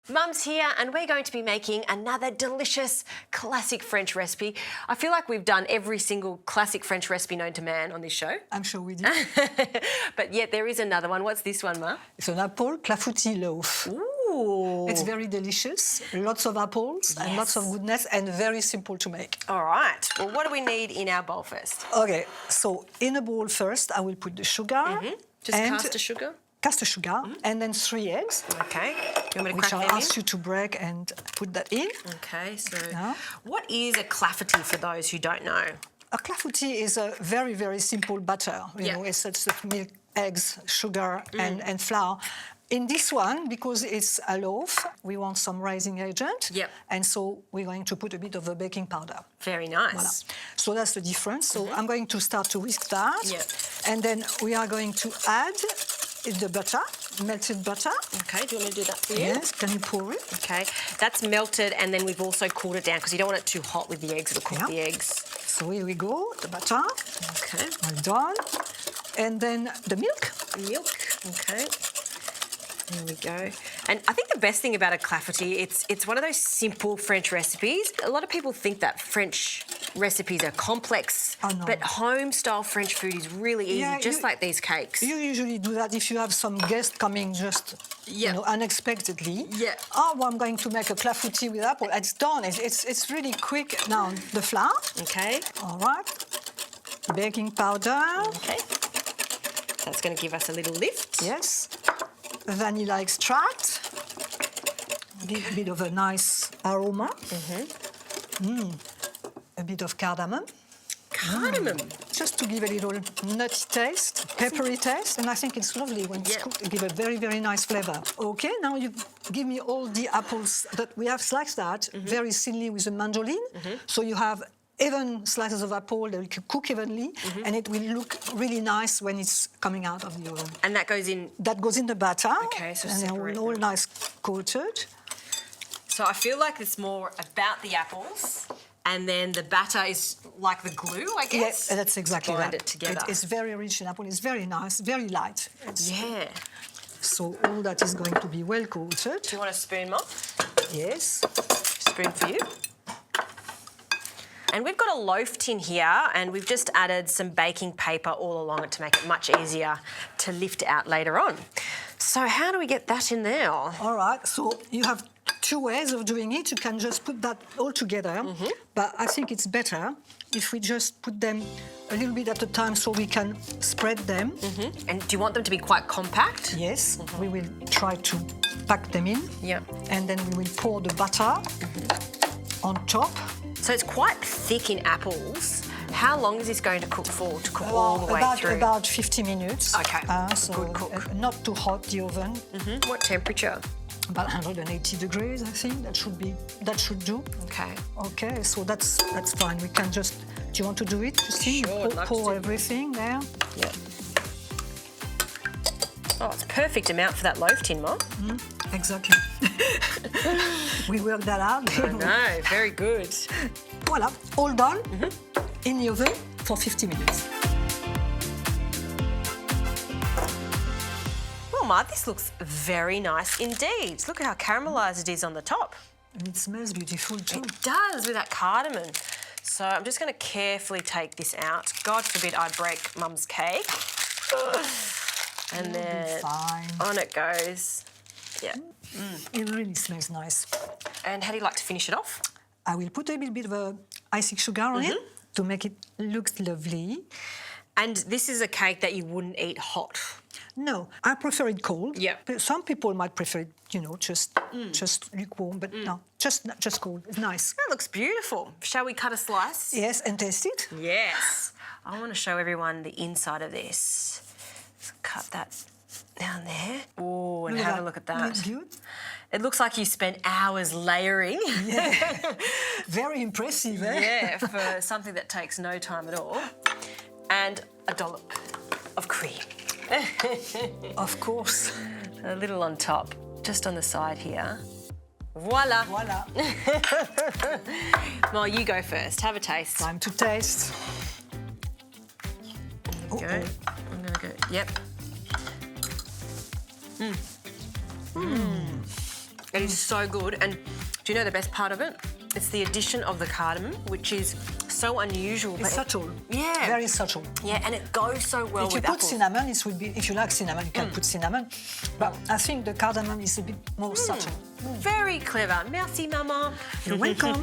Mum's here and we're going to be making another delicious classic French recipe. I feel like we've done every single classic French recipe known to man on this show. I'm sure we did. But yet there is another one. What's this one, Ma? It's an apple Clafoutis loaf. Ooh. It's very delicious, lots of apples and lots of goodness and very simple to make. All right. Well, what do we need in our bowl first? Okay, so in a bowl first, I will put the sugar. Just caster sugar? Caster sugar, and then 3 eggs. Okay. You want me to which crack I'll them ask you to break and put that in. Okay, so what is a Clafoutis for those who don't know? A Clafoutis is a very, very simple batter. You know, it's just milk, eggs, sugar, and flour. In this one, because it's a loaf, we want some rising agent. Yep. And so we're going to put a bit of a baking powder. Very nice. Voilà. So that's the difference. So I'm going to start to whisk that. Yep. And then we are going to add the butter, melted butter. Okay, do you want me to do that for you? Yes, can you pour it? Okay, that's melted and then we've also cooled it down because you don't want it too hot with the eggs, it'll cook the eggs. So here we go, the butter. Okay. Well done. And then the milk. Milk, okay. There we go. And I think the best thing about a Clafoutis, it's one of those simple French recipes. A lot of people think that French recipes are complex, but home-style French food is really easy, just like these cakes. You usually do that if you have some guest coming just you know, unexpectedly. Yeah. Oh, well, I'm going to make a Clafoutis with apple. It's done. It's really quick. Now, the flour. Okay. All right. Baking powder. Okay. That's going to give us a little lift. Yes. Vanilla extract. A bit of a nice aroma. A bit of cardamom. Cardamom? Just to give a little nutty taste, peppery taste, and I think it's lovely when it's cooked. It gives a very, very nice flavour. Okay, now you give me all the apples that we have sliced that very thinly with a mandolin. So you have even slices of apple that we can cook evenly, and it will look really nice when it's coming out of the oven. And that goes in? That goes in the batter. Okay, so and separate all nice coated. So I feel like it's more about the apples, and then the batter is like the glue, I guess? Yes, that's exactly bind that. it together. It's very rich in apple. It's very nice, very light. Yeah. So all that is going to be well coated. Do you want a spoon, Mom? Yes. Spoon for you. And we've got a loaf tin here, and we've just added some baking paper all along it to make it much easier to lift out later on. So how do we get that in there? All right, so you have 2 ways of doing it. You can just put that all together, but I think it's better if we just put them a little bit at a time so we can spread them. And do you want them to be quite compact? Yes, we will try to pack them in. Yeah. And then we will pour the butter on top. So it's quite thick in apples. How long is this going to cook for, to cook all the way through? About 50 minutes. Okay, so good cook. Not too hot, the oven. What temperature? About 180 degrees, I think. That should do. Okay. Okay, so that's fine. We can just. Do you want to do it? See, Sure, pour everything there. Yeah. Oh, it's a perfect amount for that loaf tin, Mom. Exactly. We worked that out. I know, very good. Voila, all done in the oven for 50 minutes. Well, Ma, this looks very nice indeed. Look at how caramelised it is on the top. And it smells beautiful too. It does, with that cardamom. So I'm just going to carefully take this out. God forbid I break Mum's cake. And then on it goes. Yeah. It really smells nice. And how do you like to finish it off? I will put a little bit of icing sugar on it to make it look lovely. And this is a cake that you wouldn't eat hot? No, I prefer it cold. Yeah. Some people might prefer it, you know, just lukewarm, but no, just cold. It's nice. That looks beautiful. Shall we cut a slice? Yes, and taste it. Yes. I want to show everyone the inside of this. Let's cut that down there. Oh, and have a look at that. Looks good. It looks like you spent hours layering. Yeah. Very impressive, eh? Yeah, for something that takes no time at all. And a dollop of cream. Of course. A little on top, just on the side here. Voila. Voila. Well, you go first. Have a taste. Time to taste. Go. I'm going to go. Yep. It is so good. And do you know the best part of it? It's the addition of the cardamom, which is so unusual. It's subtle. Yeah. Very subtle. Yeah, and it goes so well if you with put apples. cinnamon, it would be, if you like cinnamon, you can put cinnamon. But I think the cardamom is a bit more subtle. Very clever. Merci, Mama. You're welcome.